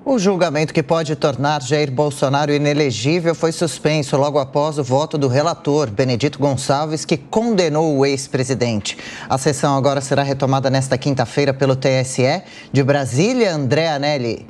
O julgamento que pode tornar Jair Bolsonaro inelegível foi suspenso logo após o voto do relator, Benedito Gonçalves, que condenou o ex-presidente. A sessão agora será retomada nesta quinta-feira pelo TSE. De Brasília, André Anelli.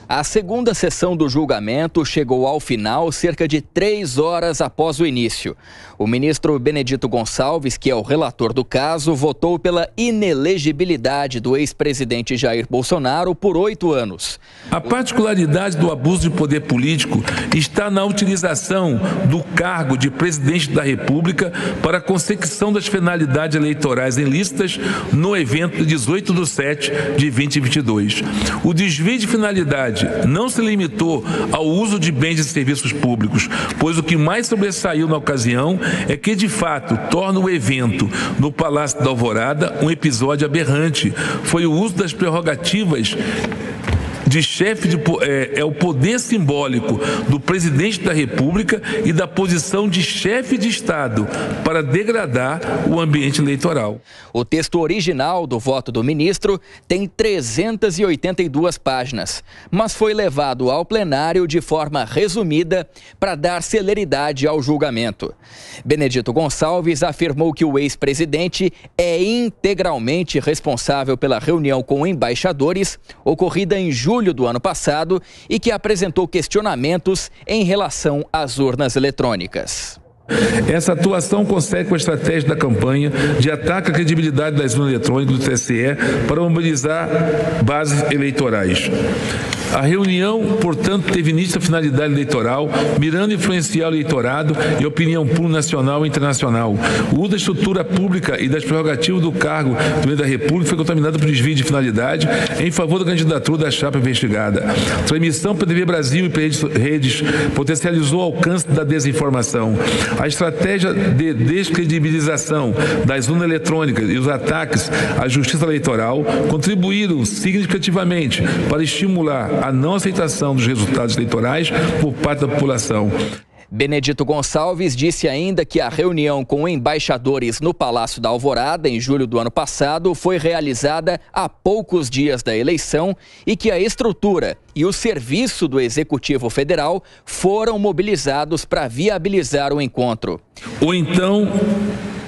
A segunda sessão do julgamento chegou ao final cerca de 3 horas após o início. O ministro Benedito Gonçalves, que é o relator do caso, votou pela inelegibilidade do ex-presidente Jair Bolsonaro por 8 anos. A particularidade do abuso de poder político está na utilização do cargo de presidente da República para a consecução das finalidades eleitorais ilícitas no evento de 18/7 de 2022. O desvio de finalidade não se limitou ao uso de bens e serviços públicos, pois o que mais sobressaiu na ocasião é que, de fato, torna o evento no Palácio da Alvorada um episódio aberrante. Foi o uso das prerrogativas de chefe é o poder simbólico do presidente da República e da posição de chefe de Estado para degradar o ambiente eleitoral. O texto original do voto do ministro tem 382 páginas, mas foi levado ao plenário de forma resumida para dar celeridade ao julgamento. Benedito Gonçalves afirmou que o ex-presidente é integralmente responsável pela reunião com embaixadores ocorrida em julho do ano passado e que apresentou questionamentos em relação às urnas eletrônicas. Essa atuação consegue com a estratégia da campanha de ataque à credibilidade das urnas eletrônicas do TSE para mobilizar bases eleitorais. A reunião, portanto, teve nítida finalidade eleitoral, mirando influenciar o eleitorado e a opinião pública nacional e internacional. O uso da estrutura pública e das prerrogativas do cargo do presidente da República foi contaminado por desvio de finalidade em favor da candidatura da chapa investigada. Transmissão para a TV Brasil e redes potencializou o alcance da desinformação. A estratégia de descredibilização das urnas eletrônicas e os ataques à justiça eleitoral contribuíram significativamente para estimular a não aceitação dos resultados eleitorais por parte da população. Benedito Gonçalves disse ainda que a reunião com embaixadores no Palácio da Alvorada, em julho do ano passado, foi realizada há poucos dias da eleição e que a estrutura e o serviço do Executivo Federal foram mobilizados para viabilizar o encontro. Ou então,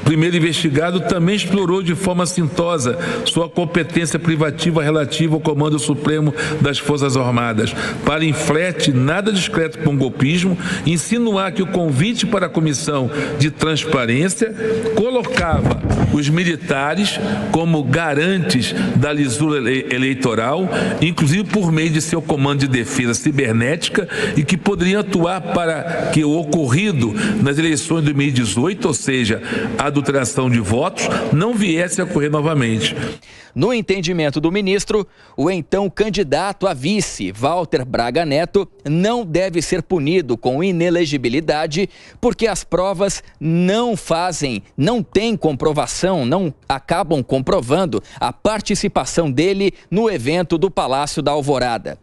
o primeiro investigado também explorou de forma assintosa sua competência privativa relativa ao Comando Supremo das Forças Armadas, para em flerte nada discreto com golpismo, insinuar que o convite para a Comissão de Transparência colocava os militares como garantes da lisura eleitoral, inclusive por meio de seu Comando de Defesa Cibernética, e que poderiam atuar para que o ocorrido nas eleições de 2018, ou seja, a adulteração de votos, não viesse a ocorrer novamente. No entendimento do ministro, o então candidato a vice, Walter Braga Neto, não deve ser punido com inelegibilidade porque as provas não têm comprovação, não acabam comprovando a participação dele no evento do Palácio da Alvorada.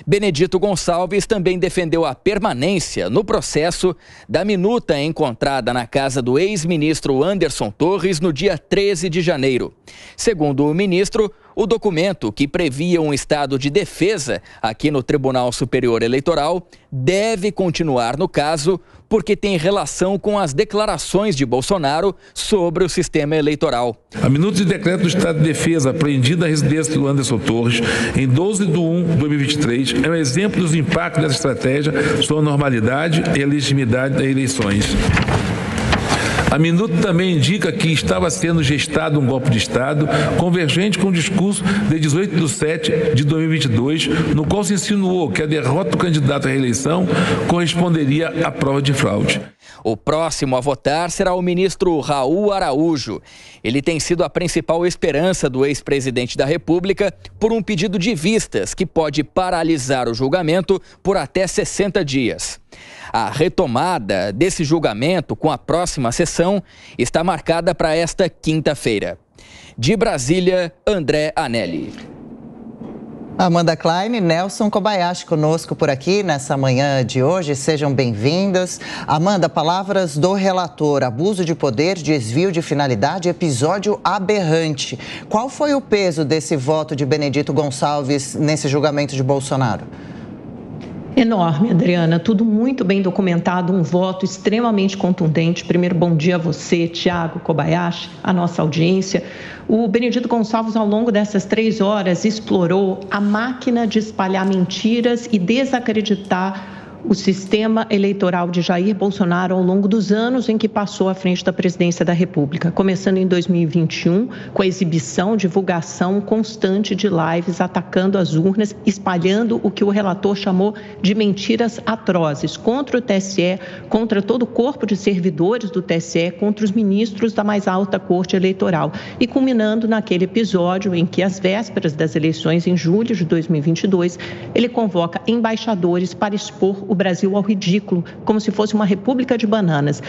Benedito Gonçalves também defendeu a permanência no processo da minuta encontrada na casa do ex-ministro Anderson Torres no dia 13 de janeiro. Segundo o ministro, o documento que previa um estado de defesa aqui no Tribunal Superior Eleitoral deve continuar no caso porque tem relação com as declarações de Bolsonaro sobre o sistema eleitoral. A minuta de decreto do estado de defesa apreendida à residência do Anderson Torres em 12/1/2023 é um exemplo dos impactos dessa estratégia sobre a normalidade e a legitimidade das eleições. A minuta também indica que estava sendo gestado um golpe de Estado convergente com o discurso de 18/7 de 2022, no qual se insinuou que a derrota do candidato à reeleição corresponderia à prova de fraude. O próximo a votar será o ministro Raul Araújo. Ele tem sido a principal esperança do ex-presidente da República por um pedido de vistas que pode paralisar o julgamento por até 60 dias. A retomada desse julgamento com a próxima sessão está marcada para esta quinta-feira. De Brasília, André Anelli. Amanda Klein e Nelson Kobayashi conosco por aqui nessa manhã de hoje. Sejam bem-vindos. Amanda, palavras do relator: abuso de poder, desvio de finalidade, episódio aberrante. Qual foi o peso desse voto de Benedito Gonçalves nesse julgamento de Bolsonaro? Enorme, Adriana, tudo muito bem documentado, um voto extremamente contundente. Primeiro, bom dia a você, Tiago Kobayashi, a nossa audiência. O Benedito Gonçalves, ao longo dessas 3 horas, explorou a máquina de espalhar mentiras e desacreditar o sistema eleitoral de Jair Bolsonaro ao longo dos anos em que passou à frente da presidência da República, começando em 2021 com a exibição, divulgação constante de lives atacando as urnas, espalhando o que o relator chamou de mentiras atrozes contra o TSE, contra todo o corpo de servidores do TSE, contra os ministros da mais alta corte eleitoral e culminando naquele episódio em que, às vésperas das eleições em julho de 2022, ele convoca embaixadores para expor o Brasil ao ridículo, como se fosse uma república de bananas,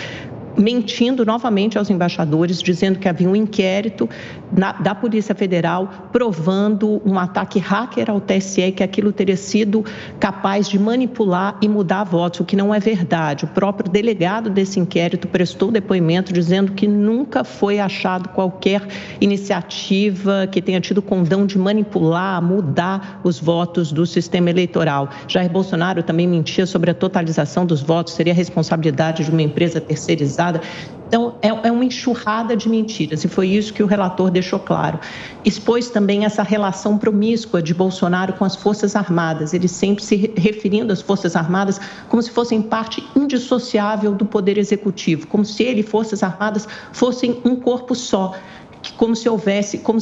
mentindo novamente aos embaixadores, dizendo que havia um inquérito da Polícia Federal provando um ataque hacker ao TSE, que aquilo teria sido capaz de manipular e mudar votos, o que não é verdade. O próprio delegado desse inquérito prestou depoimento dizendo que nunca foi achado qualquer iniciativa que tenha tido condão de manipular, mudar os votos do sistema eleitoral. Jair Bolsonaro também mentia sobre a totalização dos votos, seria responsabilidade de uma empresa terceirizada. Então, é uma enxurrada de mentiras e foi isso que o relator deixou claro. Expôs também essa relação promíscua de Bolsonaro com as Forças Armadas, ele sempre se referindo às Forças Armadas como se fossem parte indissociável do Poder Executivo, como se ele e Forças Armadas fossem um corpo só. Como se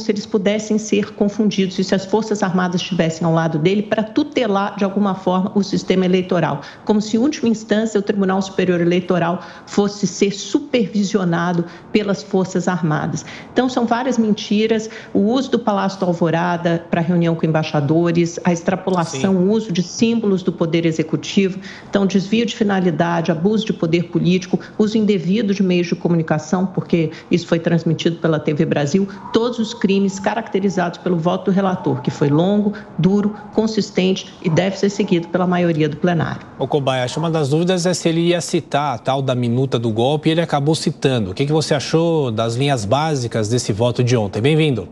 eles pudessem ser confundidos e se as Forças Armadas estivessem ao lado dele para tutelar de alguma forma o sistema eleitoral, como se em última instância o Tribunal Superior Eleitoral fosse ser supervisionado pelas Forças Armadas. Então são várias mentiras, o uso do Palácio da Alvorada para reunião com embaixadores, a extrapolação, o uso de símbolos do Poder Executivo, então desvio de finalidade, abuso de poder político, uso indevido de meios de comunicação, porque isso foi transmitido pela TV Brasil, todos os crimes caracterizados pelo voto do relator, que foi longo, duro, consistente e deve ser seguido pela maioria do plenário. O Kobayashi, uma das dúvidas é se ele ia citar a tal da minuta do golpe e ele acabou citando. O que você achou das linhas básicas desse voto de ontem? Bem-vindo.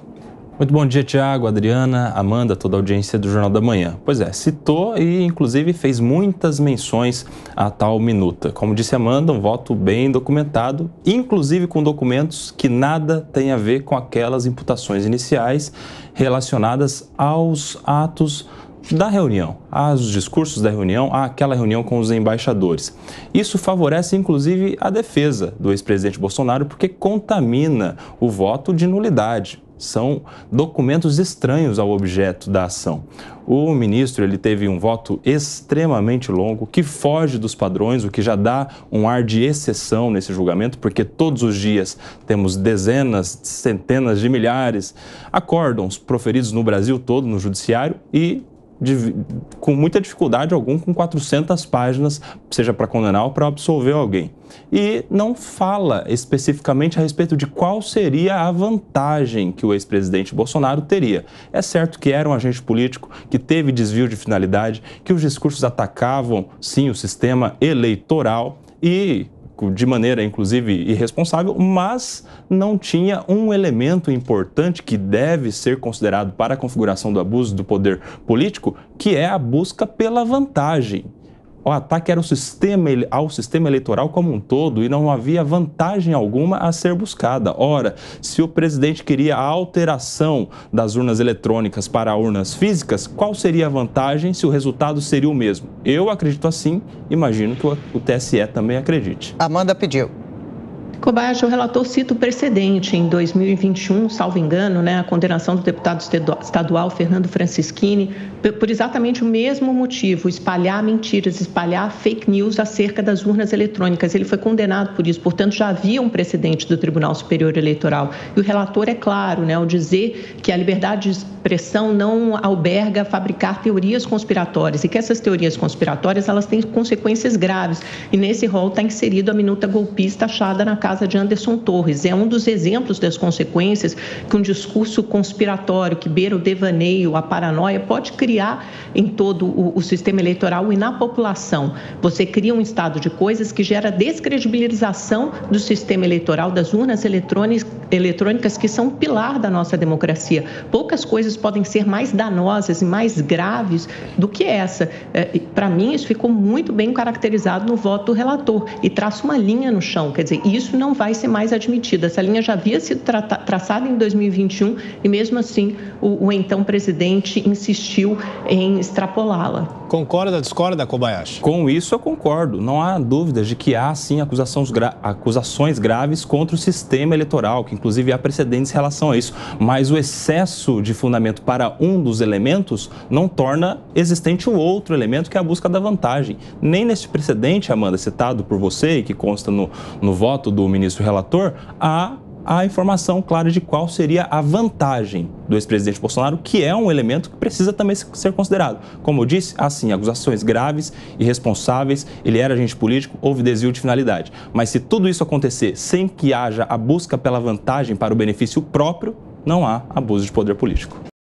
Muito bom dia, Tiago, Adriana, Amanda, toda a audiência do Jornal da Manhã. Pois é, citou e inclusive fez muitas menções à tal minuta. Como disse Amanda, um voto bem documentado, inclusive com documentos que nada tem a ver com aquelas imputações iniciais relacionadas aos atos da reunião, aos discursos da reunião, àquela reunião com os embaixadores. Isso favorece, inclusive, a defesa do ex-presidente Bolsonaro porque contamina o voto de nulidade. São documentos estranhos ao objeto da ação. O ministro ele teve um voto extremamente longo, que foge dos padrões, o que já dá um ar de exceção nesse julgamento, porque todos os dias temos dezenas, centenas de milhares de acórdãos proferidos no Brasil todo, no judiciário, e com muita dificuldade, algum com 400 páginas, seja para condenar ou para absolver alguém. E não fala especificamente a respeito de qual seria a vantagem que o ex-presidente Bolsonaro teria. É certo que era um agente político, que teve desvio de finalidade, que os discursos atacavam, sim, o sistema eleitoral e de maneira, inclusive, irresponsável, mas não tinha um elemento importante que deve ser considerado para a configuração do abuso do poder político, que é a busca pela vantagem. O ataque era ao sistema eleitoral como um todo e não havia vantagem alguma a ser buscada. Ora, se o presidente queria a alteração das urnas eletrônicas para urnas físicas, qual seria a vantagem se o resultado seria o mesmo? Eu acredito assim, imagino que o TSE também acredite. Amanda pediu. Kobayashi, o relator cita o precedente em 2021, salvo engano, a condenação do deputado estadual Fernando Francischini, por exatamente o mesmo motivo, espalhar mentiras, espalhar fake news acerca das urnas eletrônicas. Ele foi condenado por isso, portanto, já havia um precedente do Tribunal Superior Eleitoral. E o relator é claro, ao dizer que a liberdade de expressão não alberga fabricar teorias conspiratórias e que essas teorias conspiratórias elas têm consequências graves. E nesse rol está inserido a minuta golpista achada na casa casa de Anderson Torres. É um dos exemplos das consequências que um discurso conspiratório que beira o devaneio, a paranoia, pode criar em todo o sistema eleitoral e na população. Você cria um estado de coisas que gera descredibilização do sistema eleitoral, das urnas eletrônicas, que são um pilar da nossa democracia. Poucas coisas podem ser mais danosas e mais graves do que essa. Para mim, isso ficou muito bem caracterizado no voto do relator e traça uma linha no chão. Quer dizer, isso não vai ser mais admitido. Essa linha já havia sido traçada em 2021 e, mesmo assim, o então presidente insistiu em extrapolá-la. Concorda, discorda, Kobayashi? Com isso eu concordo. Não há dúvidas de que há, sim, acusações graves contra o sistema eleitoral, que inclusive há precedentes em relação a isso. Mas o excesso de fundamento para um dos elementos não torna existente o outro elemento, que é a busca da vantagem. Nem nesse precedente, Amanda, citado por você e que consta no voto do ministro relator, há a informação clara de qual seria a vantagem do ex-presidente Bolsonaro, que é um elemento que precisa também ser considerado. Como eu disse, há sim acusações graves, irresponsáveis, ele era agente político, houve desvio de finalidade. Mas se tudo isso acontecer sem que haja a busca pela vantagem para o benefício próprio, não há abuso de poder político.